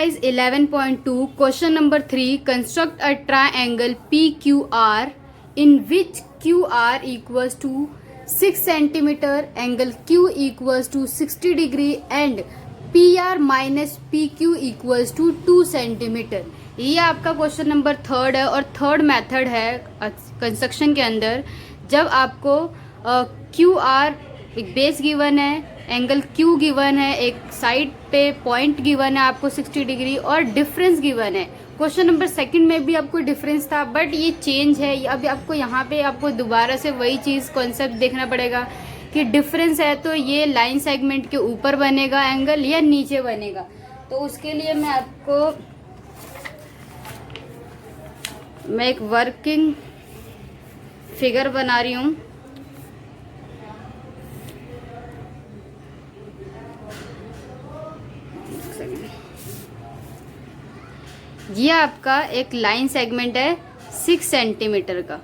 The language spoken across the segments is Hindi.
Exercise 11.2, question number 3. Construct a triangle PQR in which QR equals to 6 centimeter, angle Q equals to 60 degree and PR minus PQ equals to 2 centimeter. ये आपका क्वेश्चन नंबर 3 है और थर्ड मेथड है कंस्ट्रक्शन के अंदर. जब आपको QR एक बेस गिवन है, एंगल Q गिवन है, एक साइड पे पॉइंट गिवन है आपको 60 डिग्री और डिफरेंस गिवन है. क्वेश्चन नंबर 2 में भी आपको डिफरेंस था बट ये चेंज है. अब आपको यहाँ पे आपको दोबारा से वही चीज़ कॉन्सेप्ट देखना पड़ेगा कि डिफरेंस है तो ये लाइन सेगमेंट के ऊपर बनेगा एंगल या नीचे बनेगा. तो उसके लिए मैं एक वर्किंग फिगर बना रही हूँ. ये आपका एक लाइन सेगमेंट है 6 सेंटीमीटर का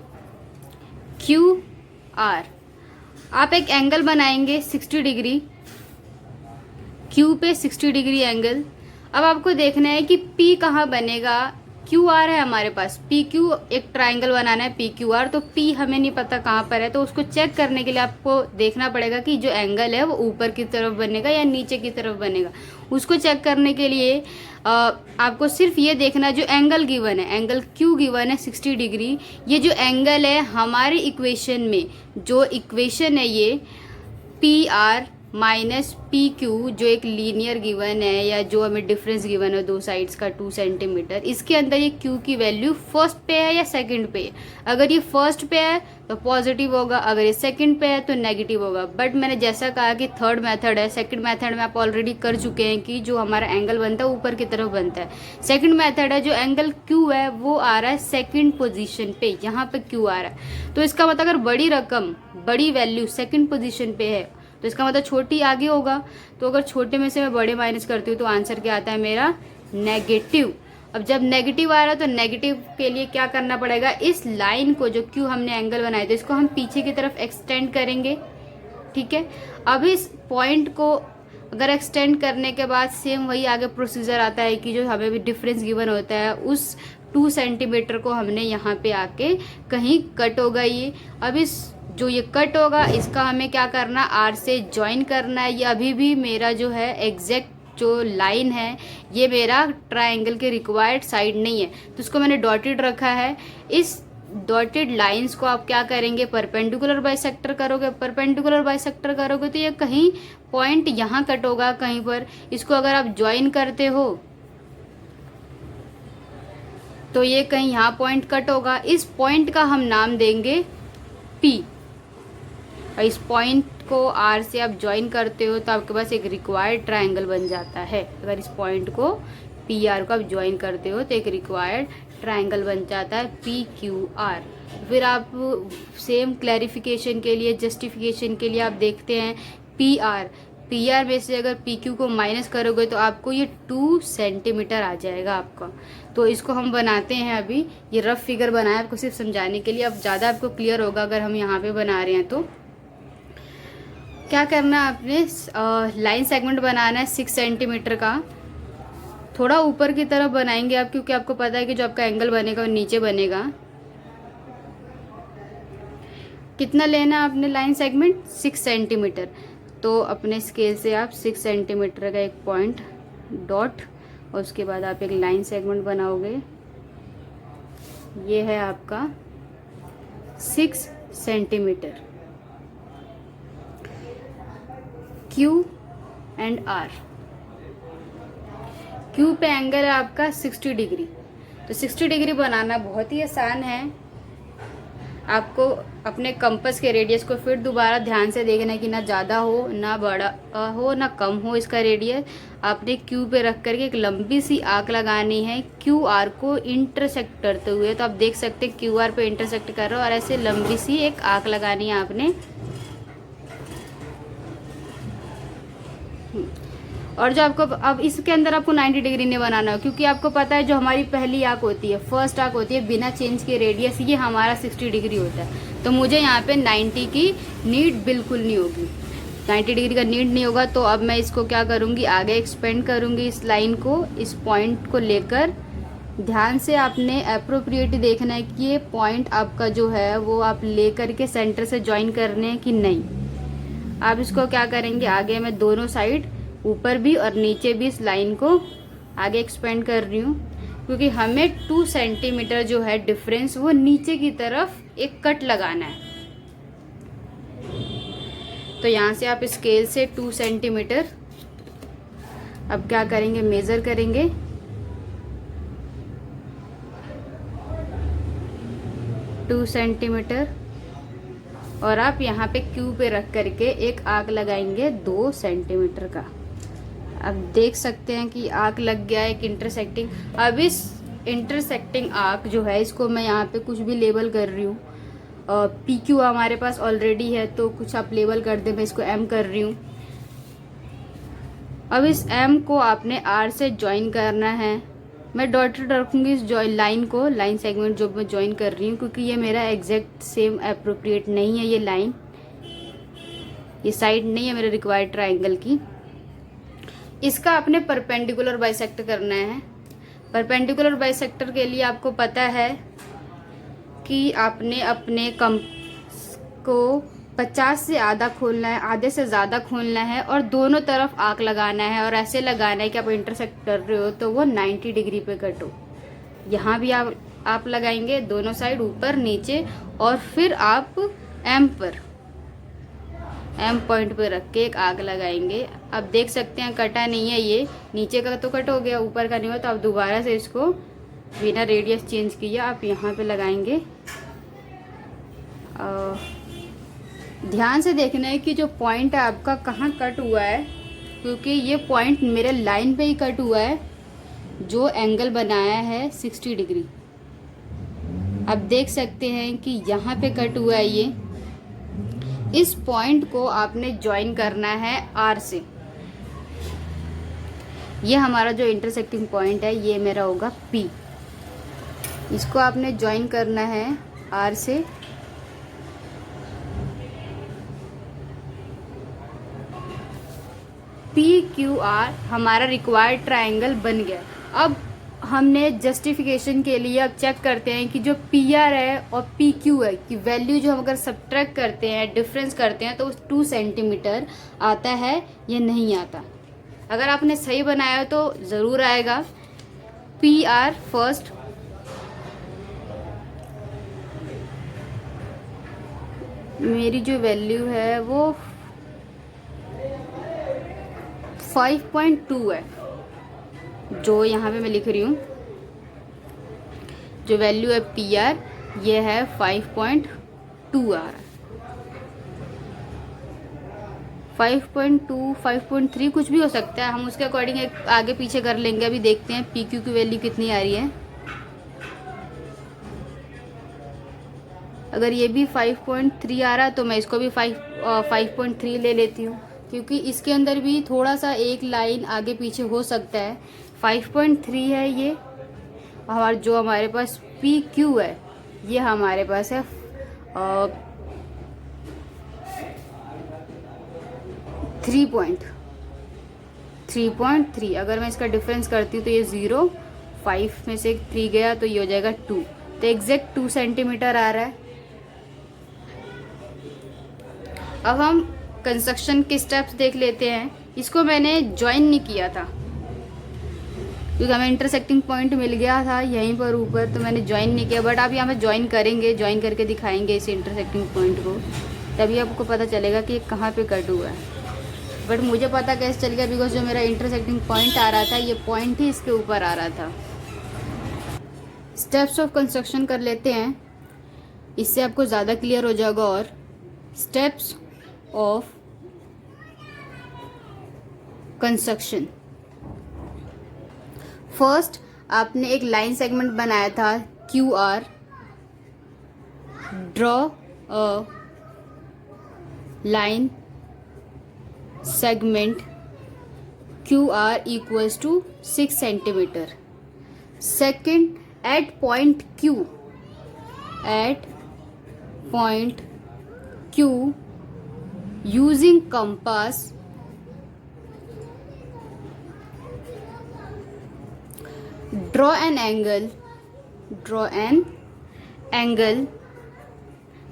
QR. आप एक एंगल बनाएंगे 60 डिग्री, Q पे 60 डिग्री एंगल. अब आपको देखना है कि P कहाँ बनेगा. QR है हमारे पास, PQ एक ट्राइंगल बनाना है PQR. तो P हमें नहीं पता कहाँ पर है, तो उसको चेक करने के लिए आपको देखना पड़ेगा कि जो एंगल है वो ऊपर की तरफ बनेगा या नीचे की तरफ बनेगा. उसको चेक करने के लिए आपको सिर्फ ये देखना जो एंगल गिवन है, एंगल Q गिवन है 60 डिग्री. ये जो एंगल है हमारे इक्वेशन में, जो इक्वेशन है ये PR माइनस PQ जो एक लीनियर गिवन है या जो हमें डिफरेंस गिवन है दो साइड्स का 2 सेंटीमीटर, इसके अंदर ये Q की वैल्यू फर्स्ट पे है या सेकंड पे है. अगर ये फर्स्ट पे है तो पॉजिटिव होगा, अगर ये सेकंड पे है तो नेगेटिव होगा. बट मैंने जैसा कहा कि थर्ड मेथड है, सेकंड मेथड में आप ऑलरेडी कर चुके हैं कि जो हमारा एंगल बनता है ऊपर की तरफ बनता है. सेकंड मेथड है जो एंगल Q है वो आ रहा है सेकंड पोजीशन पे, यहाँ पे Q आ रहा है. तो इसका मतलब अगर बड़ी रकम, बड़ी वैल्यू सेकंड पोजीशन पे है तो इसका मतलब छोटी आगे होगा. तो अगर छोटे में से मैं बड़े माइनस करती हूँ तो आंसर क्या आता है मेरा नेगेटिव. अब जब नेगेटिव आ रहा है तो नेगेटिव के लिए क्या करना पड़ेगा, इस लाइन को जो Q हमने एंगल बनाया था इसको हम पीछे की तरफ एक्सटेंड करेंगे. ठीक है. अब इस पॉइंट को अगर एक्सटेंड करने के बाद सेम वही आगे प्रोसीजर आता है कि जो हमें भी डिफरेंस गिवन होता है उस 2 सेंटीमीटर को हमने यहाँ पे आके कहीं कट होगा ये. अब इस जो ये कट होगा इसका हमें क्या करना, R से ज्वाइन करना है. ये अभी भी मेरा जो है एग्जैक्ट जो लाइन है ये मेरा ट्रायंगल के रिक्वायर्ड साइड नहीं है, तो इसको मैंने डॉटेड रखा है. इस डॉटेड लाइंस को आप क्या करेंगे, परपेंडिकुलर बाइसेक्टर करोगे. परपेंडिकुलर बाइसेक्टर करोगे तो ये कहीं पॉइंट यहाँ कट होगा कहीं पर. इसको अगर आप ज्वाइन करते हो तो ये कहीं यहाँ पॉइंट कट होगा. इस पॉइंट का हम नाम देंगे P. और इस पॉइंट को R से आप ज्वाइन करते हो तो आपके पास एक रिक्वायर्ड ट्रायंगल बन जाता है. अगर इस पॉइंट को PR को आप ज्वाइन करते हो तो एक रिक्वायर्ड ट्रायंगल बन जाता है PQR. फिर आप सेम क्लैरिफिकेशन के लिए, जस्टिफिकेशन के लिए आप देखते हैं PR में से अगर PQ को माइनस करोगे तो आपको ये 2 सेंटीमीटर आ जाएगा आपका. तो इसको हम बनाते हैं. अभी ये रफ फिगर बनाया आपको सिर्फ समझाने के लिए. अब ज़्यादा आपको क्लियर होगा अगर हम यहाँ पे बना रहे हैं. तो क्या करना है, आपने लाइन सेगमेंट बनाना है 6 सेंटीमीटर का. थोड़ा ऊपर की तरफ बनाएंगे आप क्योंकि आपको पता है कि जो आपका एंगल बनेगा वो नीचे बनेगा. कितना लेना है आपने लाइन सेगमेंट, 6 सेंटीमीटर. तो अपने स्केल से आप 6 सेंटीमीटर का एक पॉइंट डॉट और उसके बाद आप एक लाइन सेगमेंट बनाओगे. ये है आपका 6 centimetre Q and R. Q पे एंगल है आपका 60 डिग्री. तो 60 डिग्री बनाना बहुत ही आसान है. आपको अपने कंपास के रेडियस को फिर दोबारा ध्यान से देखना है कि ना ज़्यादा हो ना बड़ा हो ना कम हो इसका रेडियस. आपने Q पे रख करके एक लंबी सी आर्क लगानी है QR को इंटरसेक्ट करते हुए. तो आप देख सकते हैं QR पे इंटरसेक्ट कर रहा हो और ऐसे लंबी सी एक आर्क लगानी है आपने. और जो आपको अब इसके अंदर आपको 90 डिग्री नहीं बनाना हो क्योंकि आपको पता है जो हमारी पहली आर्क होती है, फर्स्ट आर्क होती है बिना चेंज के रेडियस, ये हमारा 60 डिग्री होता है. तो मुझे यहाँ पे 90 की नीड बिल्कुल नहीं होगी. 90 डिग्री का नीड नहीं होगा। तो अब मैं इसको क्या करूँगी, आगे एक्सपेंड करूँगी इस लाइन को, इस पॉइंट को लेकर। ध्यान से आपने अप्रोप्रिएट देखना है कि ये पॉइंट आपका जो है वो आप लेकर के सेंटर से ज्वाइन करने हैं कि नहीं। आप इसको क्या करेंगे, आगे मैं दोनों साइड ऊपर भी और नीचे भी इस लाइन को आगे एक्सपेंड कर रही हूँ, क्योंकि हमें 2 सेंटीमीटर जो है डिफरेंस वो नीचे की तरफ एक कट लगाना है। तो यहाँ से आप स्केल से 2 सेंटीमीटर अब क्या करेंगे, मेज़र करेंगे। टू सेंटीमीटर और आप यहाँ पे क्यू पे रख करके एक आर्क लगाएंगे 2 सेंटीमीटर का। अब देख सकते हैं कि आर्क लग गया एक इंटरसेक्टिंग। अब इस इंटरसेक्टिंग आर्क जो है इसको मैं यहाँ पे कुछ भी लेबल कर रही हूँ। पी क्यू हमारे पास ऑलरेडी है तो कुछ आप लेबल कर दे, मैं इसको एम कर रही हूँ। अब इस एम को आपने आर से ज्वाइन करना है। मैं डॉटेड रखूँगी इस लाइन को, लाइन सेगमेंट जो मैं ज्वाइन कर रही हूँ, क्योंकि ये मेरा एग्जैक्ट सेम अप्रोप्रिएट नहीं है। ये लाइन, ये साइड नहीं है मेरे रिक्वायर्ड ट्राइंगल की। इसका आपने परपेंडिकुलर बाइसेक्टर करना है। परपेंडिकुलर बाइसेक्टर के लिए आपको पता है कि आपने अपने कंपास को 50 से आधा खोलना है, आधे से ज़्यादा खोलना है और दोनों तरफ आर्क लगाना है। और ऐसे लगाना है कि आप इंटरसेक्ट कर रहे हो तो वो 90 डिग्री पे कट हो। यहाँ भी आप लगाएंगे दोनों साइड, ऊपर नीचे, और फिर आप एम पॉइंट पे रख के एक आर्क लगाएंगे। अब देख सकते हैं कटा नहीं है, ये नीचे का तो कट हो गया, ऊपर का नहीं हुआ। तो आप दोबारा से इसको बिना रेडियस चेंज किए आप यहाँ पे लगाएंगे। ध्यान से देखना है कि जो पॉइंट है आपका कहाँ कट हुआ है, क्योंकि ये पॉइंट मेरे लाइन पे ही कट हुआ है जो एंगल बनाया है 60 डिग्री। अब देख सकते हैं कि यहाँ पे कट हुआ है ये। इस पॉइंट को आपने ज्वाइन करना है आर से। ये हमारा जो इंटरसेक्टिंग पॉइंट है ये मेरा होगा पी। इसको आपने ज्वाइन करना है आर से। पी क्यू आर हमारा रिक्वायर्ड ट्रायंगल बन गया। अब हमने जस्टिफिकेशन के लिए अब चेक करते हैं कि जो पी आर है और पी क्यू है कि वैल्यू जो हम अगर सब्ट्रैक्ट करते हैं, डिफरेंस करते हैं, तो 2 सेंटीमीटर आता है या नहीं आता। अगर आपने सही बनाया तो ज़रूर आएगा। पी आर फर्स्ट मेरी जो वैल्यू है वो 5.2 है, जो यहाँ पे मैं लिख रही हूँ। जो वैल्यू है पी आर ये है 5.2 आ रहा है। 5.2, 5.3 कुछ भी हो सकता है, हम उसके अकॉर्डिंग एक आगे पीछे कर लेंगे। अभी देखते हैं पी क्यू की वैल्यू कितनी आ रही है। अगर ये भी 5.3 आ रहा है तो मैं इसको भी 5.3 ले लेती हूँ, क्योंकि इसके अंदर भी थोड़ा सा एक लाइन आगे पीछे हो सकता है। 5.3 है ये। और जो हमारे पास पी क्यू है ये हमारे पास है 3.3। अगर मैं इसका डिफरेंस करती हूँ तो ये 0, 5 में से 3 गया तो ये हो जाएगा 2। तो एग्जैक्ट 2 सेंटीमीटर आ रहा है। अब हम कंस्ट्रक्शन के स्टेप्स देख लेते हैं। इसको मैंने ज्वाइन नहीं किया था क्योंकि हमें इंटरसेक्टिंग पॉइंट मिल गया था यहीं पर ऊपर, तो मैंने ज्वाइन नहीं किया। बट आप यहाँ पे ज्वाइन करेंगे, ज्वाइन करके दिखाएंगे इस इंटरसेक्टिंग पॉइंट को, तभी आपको पता चलेगा कि कहाँ पे कट हुआ है। बट मुझे पता कैसे चल गया, बिकॉज जो मेरा इंटरसेक्टिंग पॉइंट आ रहा था ये पॉइंट ही इसके ऊपर आ रहा था। स्टेप्स ऑफ कंस्ट्रक्शन कर लेते हैं, इससे आपको ज़्यादा क्लियर हो जाएगा। और स्टेप्स ऑफ कंस्ट्रक्शन, फर्स्ट आपने एक लाइन सेगमेंट बनाया था Q R. Draw a line segment QR equals to 6 centimeter. Second, at point Q using compass draw an angle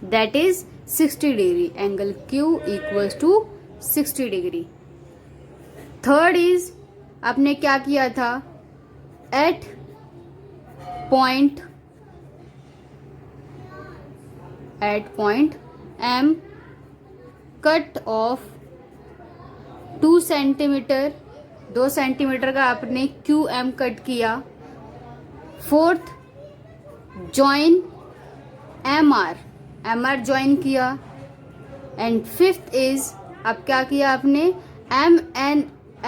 that is 60 degree. Angle Q equals to 60 degree. Third is आपने क्या किया था, at point M cut off 2 centimetre, 2 centimetre का आपने QM कट किया. फोर्थ जॉइन MR ज्वाइन किया. एंड फिफ्थ इज अब क्या किया आपने,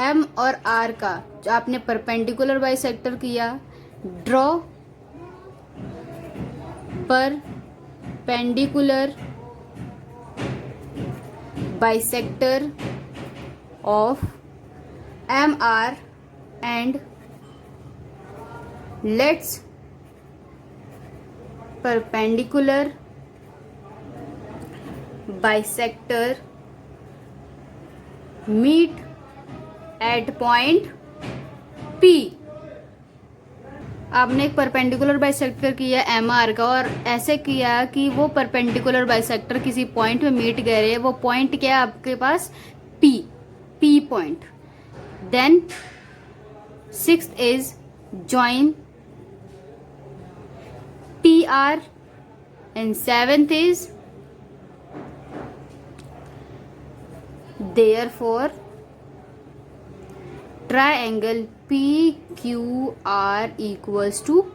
M और R का जो आपने परपेंडिकुलर बाइसेक्टर किया. Draw perpendicular bisector of MR and let's perpendicular bisector meet at point P. आपने एक परपेंडिकुलर बाइसेक्टर किया MR का और ऐसे किया कि वो परपेंडिकुलर बाइसेक्टर किसी पॉइंट में मीट कर रहे हैं. वो पॉइंट क्या है आपके पास, P point. Then sixth is join PR and seventh is therefore triangle PQR equals to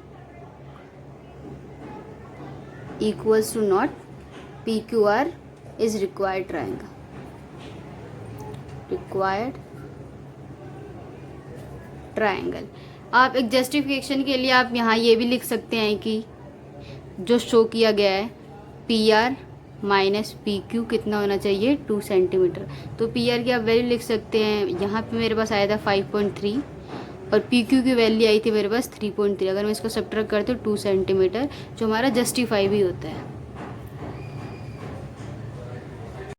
not PQR is required triangle. आप एक जस्टिफिकेशन के लिए आप यहाँ ये भी लिख सकते हैं कि जो शो किया गया है PR माइनस PQ कितना होना चाहिए, 2 सेंटीमीटर. तो PR की आप वैल्यू लिख सकते हैं. यहाँ पे मेरे पास आया था 5.3 और PQ की वैल्यू आई थी मेरे पास 3.3. अगर मैं इसको सब्ट्रैक्ट करती हूँ 2 सेंटीमीटर, जो हमारा जस्टिफाई भी होता है.